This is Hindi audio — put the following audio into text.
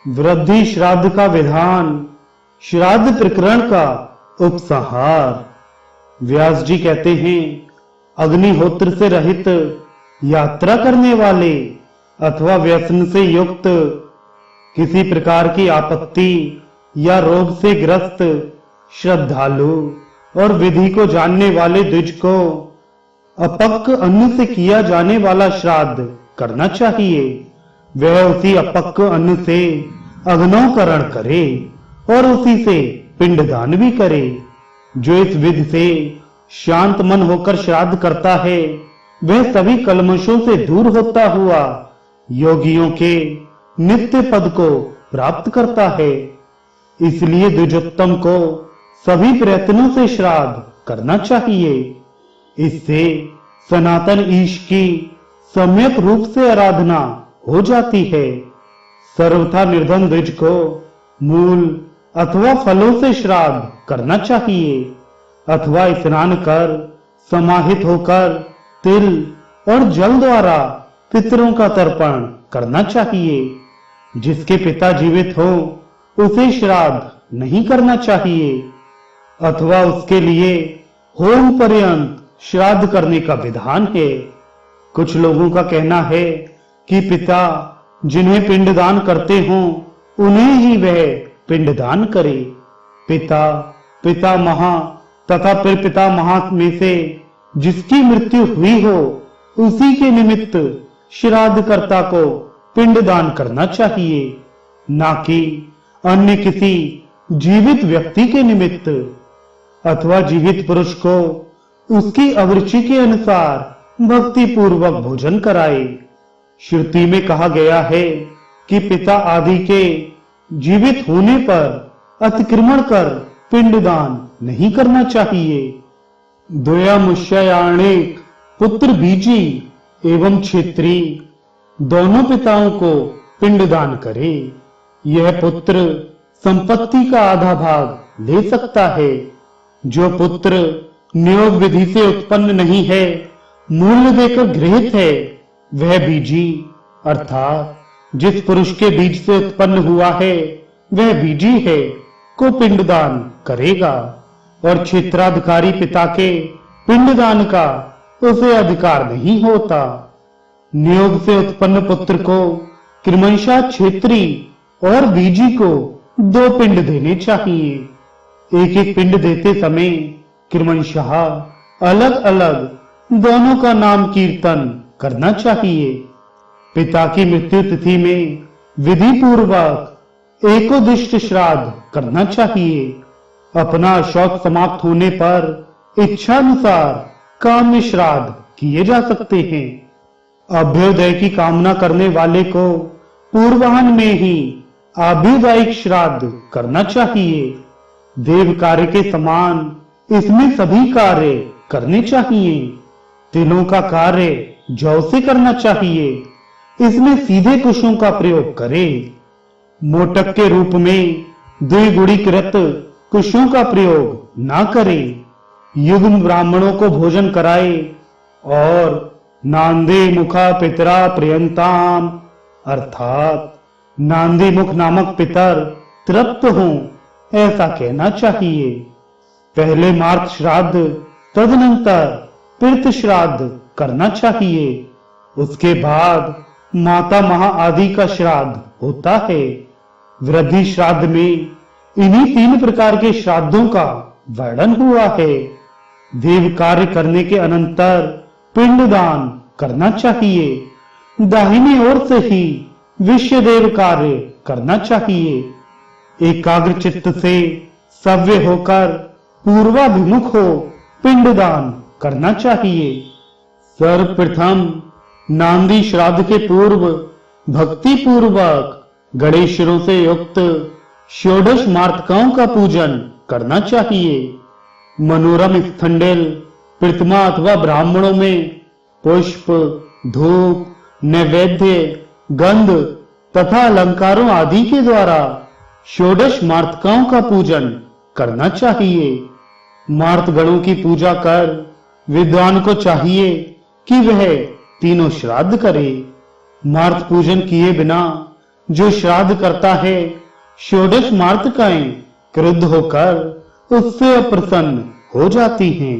वृद्धि श्राद्ध का विधान, श्राद्ध प्रकरण का उपसंहार। व्यास जी कहते हैं, अग्निहोत्र से रहित यात्रा करने वाले अथवा व्यसन से युक्त, किसी प्रकार की आपत्ति या रोग से ग्रस्त श्रद्धालु और विधि को जानने वाले द्विज को अपक्व अन्न से किया जाने वाला श्राद्ध करना चाहिए। वह उसी अपक्व अन्न से अग्नोकरण करे और उसी से पिंडदान भी करे। जो इस विधि से शांत मन होकर श्राद्ध करता है, वह सभी कल्मशों से दूर होता हुआ योगियों के नित्य पद को प्राप्त करता है। इसलिए द्विजोत्तम को सभी प्रयत्नों से श्राद्ध करना चाहिए। इससे सनातन ईश की सम्यक रूप से आराधना हो जाती है। सर्वथा निर्धन द्विज को मूल अथवा फलों से श्राद्ध करना चाहिए, अथवा स्नान कर समाहित होकर तिल और जल द्वारा पितरों का तर्पण करना चाहिए। जिसके पिता जीवित हो उसे श्राद्ध नहीं करना चाहिए, अथवा उसके लिए होम पर्यंत श्राद्ध करने का विधान है। कुछ लोगों का कहना है कि पिता जिन्हें पिंडदान करते हों उन्हें ही वह पिंडदान करे। पिता, पितामह तथा फिर पितामह में से जिसकी मृत्यु हुई हो उसी के निमित्त श्राद्धकर्ता को पिंडदान करना चाहिए, ना कि अन्य किसी जीवित व्यक्ति के निमित्त। अथवा जीवित पुरुष को उसकी अभिरुचि के अनुसार भक्ति पूर्वक भोजन कराए। श्रुति में कहा गया है कि पिता आदि के जीवित होने पर अतिक्रमण कर पिंडदान नहीं करना चाहिए। द्वयामुष्यायाणिक पुत्र बीजी एवं क्षेत्री दोनों पिताओं को पिंडदान करे। यह पुत्र संपत्ति का आधा भाग ले सकता है। जो पुत्र नियोग विधि से उत्पन्न नहीं है, मूल्य देकर गृहित है, वह बीजी अर्थात जिस पुरुष के बीज से उत्पन्न हुआ है वह बीजी है को पिंडदान करेगा। और क्षेत्राधिकारी पिता के पिंडदान का उसे अधिकार नहीं होता। नियोग से उत्पन्न पुत्र को क्रमशः क्षेत्री और बीजी को 2 पिंड देने चाहिए। एक एक पिंड देते समय क्रमशः अलग अलग दोनों का नाम कीर्तन करना चाहिए। पिता की मृत्यु तिथि में विधि पूर्वक एकोदिष्ट श्राद्ध करना चाहिए। अपना शौच समाप्त होने पर इच्छानुसार काम्य श्राद्ध किए जा सकते हैं। अभ्युदय की कामना करने वाले को पूर्वाह्न में ही आभ्युदायिक श्राद्ध करना चाहिए। देव कार्य के समान इसमें सभी कार्य करने चाहिए। तिलों का कार्य जौ से करना चाहिए। इसमें सीधे कुशों का प्रयोग करे। मोटक के रूप में द्विगुणीकृत कुशों का प्रयोग ना करे। युग्म ब्राह्मणों को भोजन कराए और नांदे मुखा पितरा प्रियंताम अर्थात नांदी मुख नामक पितर तृप्त हों, ऐसा कहना चाहिए। पहले मार्त श्राद्ध तदनंतर पितृ श्राद्ध करना चाहिए। उसके बाद माता महा आदि का श्राद्ध होता है। वृद्धि श्राद्ध में इन्हीं 3 प्रकार के श्राद्धों का वर्णन हुआ है। देव कार्य करने के अनंतर पिंडदान करना चाहिए। दाहिनी ओर से ही विश्व देव कार्य करना चाहिए। एकाग्र चित्त से सव्य होकर पूर्वाभिमुख हो पिंडदान करना चाहिए। सर्वप्रथम नांदी श्राद्ध के पूर्व भक्ति पूर्वक गणेशरों से युक्त षोडश मार्तकाओं का पूजन करना चाहिए। मनोरम स्थंडिल प्रतिमा अथवा ब्राह्मणों में पुष्प, धूप, नैवेद्य, गंध तथा अलंकारों आदि के द्वारा षोडश मार्तकाओं का पूजन करना चाहिए। मार्तगणों की पूजा कर विद्वान को चाहिए कि वह तीनों श्राद्ध करे। मार्त पूजन किए बिना जो श्राद्ध करता है षोडश मार्तकाएं क्रुद्ध होकर उससे अप्रसन्न हो जाती हैं।